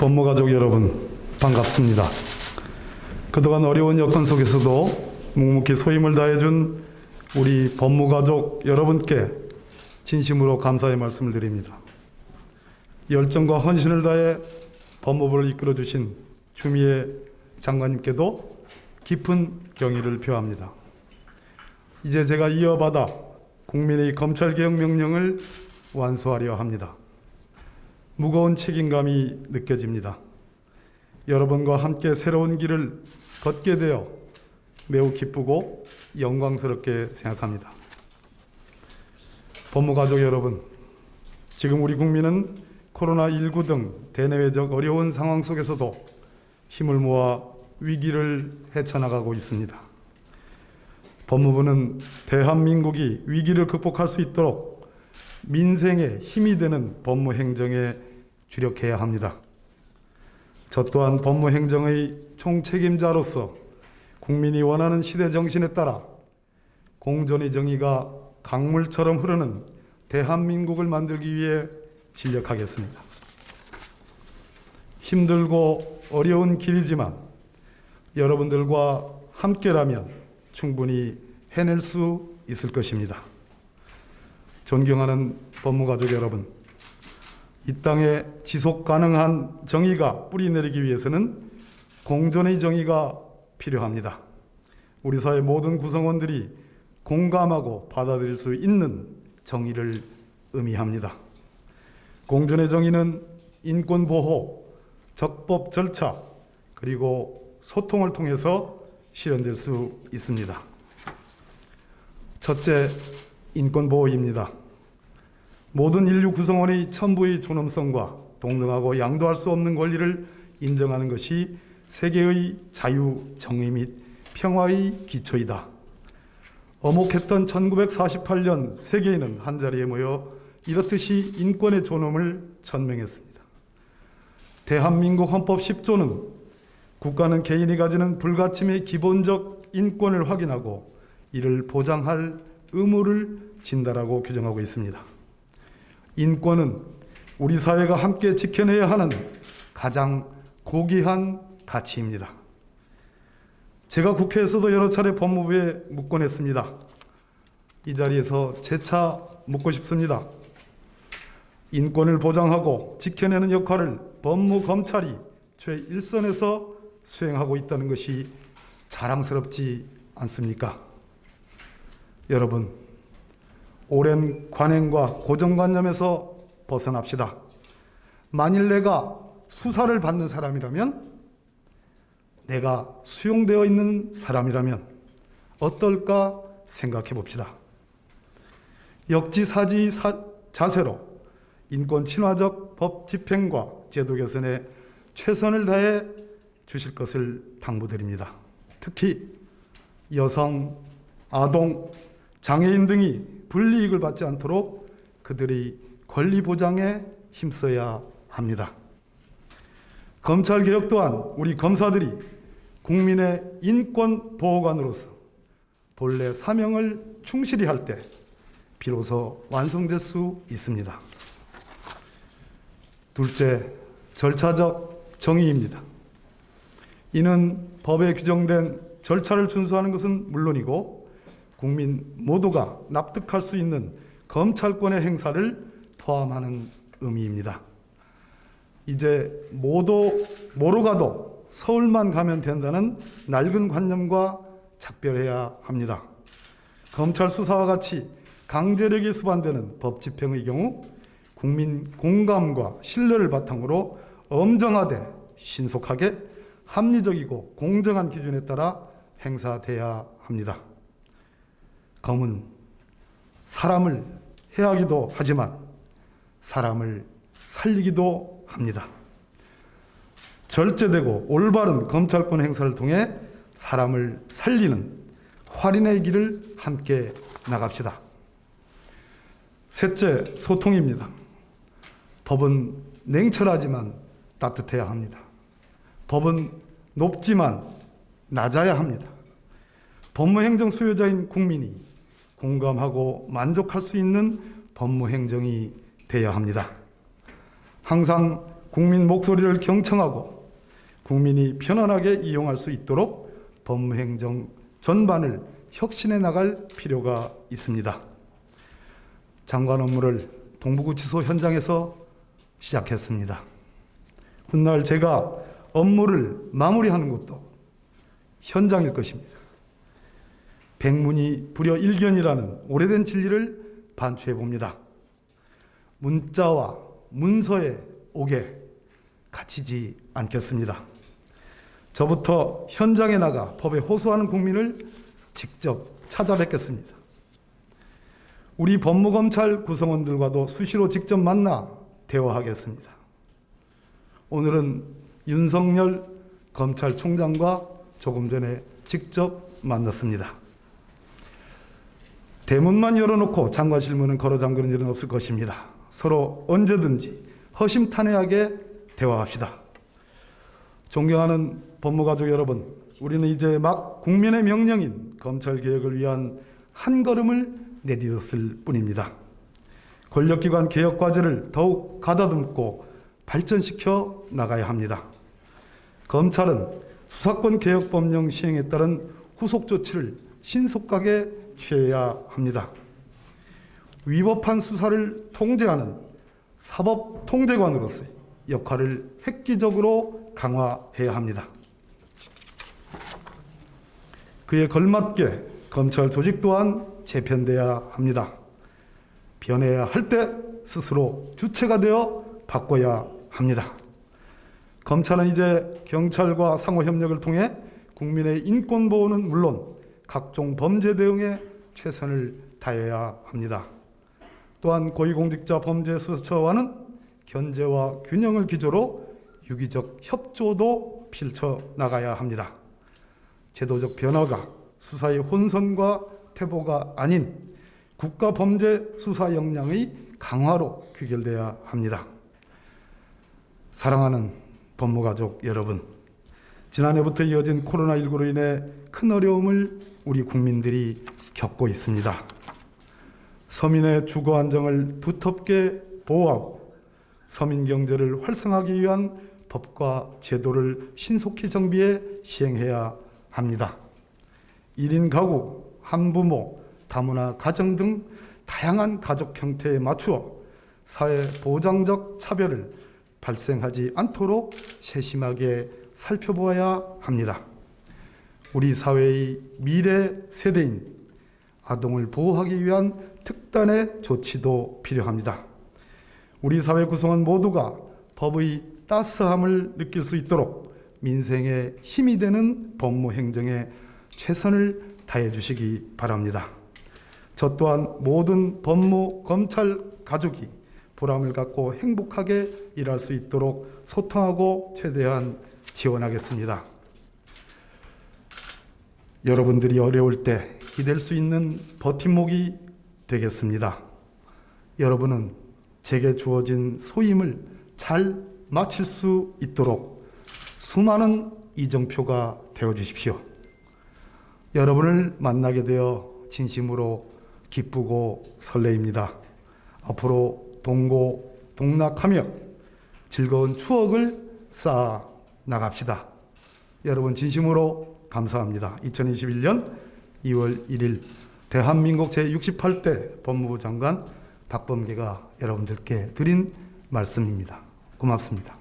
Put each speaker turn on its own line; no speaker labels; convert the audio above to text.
법무가족 여러분, 반갑습니다. 그동안 어려운 여건 속에서도 묵묵히 소임을 다해준 우리 법무가족 여러분께 진심으로 감사의 말씀을 드립니다. 열정과 헌신을 다해 법무부를 이끌어주신 추미애 장관님께도 깊은 경의를 표합니다. 이제 제가 이어받아 국민의 검찰개혁 명령을 완수하려 합니다. 무거운 책임감이 느껴집니다. 여러분과 함께 새로운 길을 걷게 되어 매우 기쁘고 영광스럽게 생각합니다. 법무가족 여러분, 지금 우리 국민은 코로나19 등 대내외적 어려운 상황 속에서도 힘을 모아 위기를 헤쳐나가고 있습니다. 법무부는 대한민국이 위기를 극복할 수 있도록 민생에 힘이 되는 법무행정에 주력해야 합니다. 저 또한 법무행정의 총책임자로서 국민이 원하는 시대 정신에 따라 공존의 정의가 강물처럼 흐르는 대한민국을 만들기 위해 진력하겠습니다. 힘들고 어려운 길이지만 여러분들과 함께라면 충분히 해낼 수 있을 것입니다. 존경하는 법무가족 여러분, 이 땅에 지속 가능한 정의가 뿌리내리기 위해서는 공존의 정의가 필요합니다. 우리 사회 모든 구성원들이 공감하고 받아들일 수 있는 정의를 의미합니다. 공존의 정의는 인권보호, 적법 절차, 그리고 소통을 통해서 실현될 수 있습니다. 첫째, 인권보호입니다. 모든 인류 구성원의 천부의 존엄성과 동등하고 양도할 수 없는 권리를 인정하는 것이 세계의 자유, 정의 및 평화의 기초이다. 어목했던 1948년 세계인은 한자리에 모여 이렇듯이 인권의 존엄을 천명했습니다. 대한민국 헌법 10조는 국가는 개인이 가지는 불가침의 기본적 인권을 확인하고 이를 보장할 의무를 진다라고 규정하고 있습니다. 인권은 우리 사회가 함께 지켜내야 하는 가장 고귀한 가치입니다. 제가 국회에서도 여러 차례 법무부에 묻곤 했습니다. 이 자리에서 재차 묻고 싶습니다. 인권을 보장하고 지켜내는 역할을 법무검찰이 최일선에서 수행하고 있다는 것이 자랑스럽지 않습니까? 여러분, 오랜 관행과 고정관념에서 벗어납시다. 만일 내가 수사를 받는 사람이라면, 내가 수용되어 있는 사람이라면 어떨까 생각해 봅시다. 역지사지 자세로 인권 친화적 법 집행과 제도 개선에 최선을 다해 주실 것을 당부드립니다. 특히 여성, 아동, 장애인 등이 불이익을 받지 않도록 그들의 권리 보장에 힘써야 합니다. 검찰 개혁 또한 우리 검사들이 국민의 인권 보호관으로서 본래 사명을 충실히 할 때 비로소 완성될 수 있습니다. 둘째, 절차적 정의입니다. 이는 법에 규정된 절차를 준수하는 것은 물론이고 국민 모두가 납득할 수 있는 검찰권의 행사를 포함하는 의미입니다. 이제 뭐로 가도 서울만 가면 된다는 낡은 관념과 작별해야 합니다. 검찰 수사와 같이 강제력이 수반되는 법 집행의 경우 국민 공감과 신뢰를 바탕으로 엄정하되 신속하게 합리적이고 공정한 기준에 따라 행사돼야 합니다. 검은 사람을 해하기도 하지만 사람을 살리기도 합니다. 절제되고 올바른 검찰권 행사를 통해 사람을 살리는 활인의 길을 함께 나갑시다. 셋째, 소통입니다. 법은 냉철하지만 따뜻해야 합니다. 법은 높지만 낮아야 합니다. 법무행정 수요자인 국민이 공감하고 만족할 수 있는 법무행정이 되어야 합니다. 항상 국민 목소리를 경청하고 국민이 편안하게 이용할 수 있도록 법무행정 전반을 혁신해 나갈 필요가 있습니다. 장관 업무를 동부구치소 현장에서 시작했습니다. 훗날 제가 업무를 마무리하는 것도 현장일 것입니다. 백문이 불여일견이라는 오래된 진리를 반추해 봅니다. 문자와 문서의 옥에 갇히지 않겠습니다. 저부터 현장에 나가 법에 호소하는 국민을 직접 찾아뵙겠습니다. 우리 법무검찰 구성원들과도 수시로 직접 만나 대화하겠습니다. 오늘은 윤석열 검찰총장과 조금 전에 직접 만났습니다. 대문만 열어놓고 장관실문은 걸어 잠그는 일은 없을 것입니다. 서로 언제든지 허심탄회하게 대화합시다. 존경하는 법무가족 여러분, 우리는 이제 막 국민의 명령인 검찰개혁을 위한 한 걸음을 내딛었을 뿐입니다. 권력기관 개혁 과제를 더욱 가다듬고 발전시켜 나가야 합니다. 검찰은 수사권 개혁 법령 시행에 따른 후속 조치를 신속하게 취해야 합니다. 위법한 수사를 통제하는 사법 통제관으로서의 역할을 획기적으로 강화해야 합니다. 그에 걸맞게 검찰 조직 또한 재편돼야 합니다. 변해야 할 때 스스로 주체가 되어 바꿔야 합니다. 검찰은 이제 경찰과 상호 협력을 통해 국민의 인권 보호는 물론 각종 범죄 대응에 최선을 다해야 합니다. 또한 고위공직자 범죄수사처와는 견제와 균형을 기조로 유기적 협조도 펼쳐 나가야 합니다. 제도적 변화가 수사의 혼선과 퇴보가 아닌 국가범죄수사 역량의 강화로 귀결돼야 합니다. 사랑하는 법무가족 여러분, 지난해부터 이어진 코로나19로 인해 큰 어려움을 우리 국민들이 겪고 있습니다. 서민의 주거 안정을 두텁게 보호하고 서민 경제를 활성화하기 위한 법과 제도를 신속히 정비해 시행해야 합니다. 1인 가구, 한부모, 다문화 가정 등 다양한 가족 형태에 맞추어 사회 보장적 차별을 발생하지 않도록 세심하게 살펴보아야 합니다. 우리 사회의 미래 세대인 아동을 보호하기 위한 특단의 조치도 필요합니다. 우리 사회 구성원 모두가 법의 따스함을 느낄 수 있도록 민생에 힘이 되는 법무 행정에 최선을 다해 주시기 바랍니다. 저 또한 모든 법무 검찰 가족이 보람을 갖고 행복하게 일할 수 있도록 소통하고 최대한 지원하겠습니다. 여러분들이 어려울 때 기댈 수 있는 버팀목이 되겠습니다. 여러분은 제게 주어진 소임을 잘 마칠 수 있도록 수많은 이정표가 되어 주십시오. 여러분을 만나게 되어 진심으로 기쁘고 설레입니다. 앞으로 동고동락하며 즐거운 추억을 쌓아 나갑시다. 여러분 진심으로 감사합니다. 2021년 2월 1일 대한민국 제68대 법무부 장관 박범계가 여러분들께 드린 말씀입니다. 고맙습니다.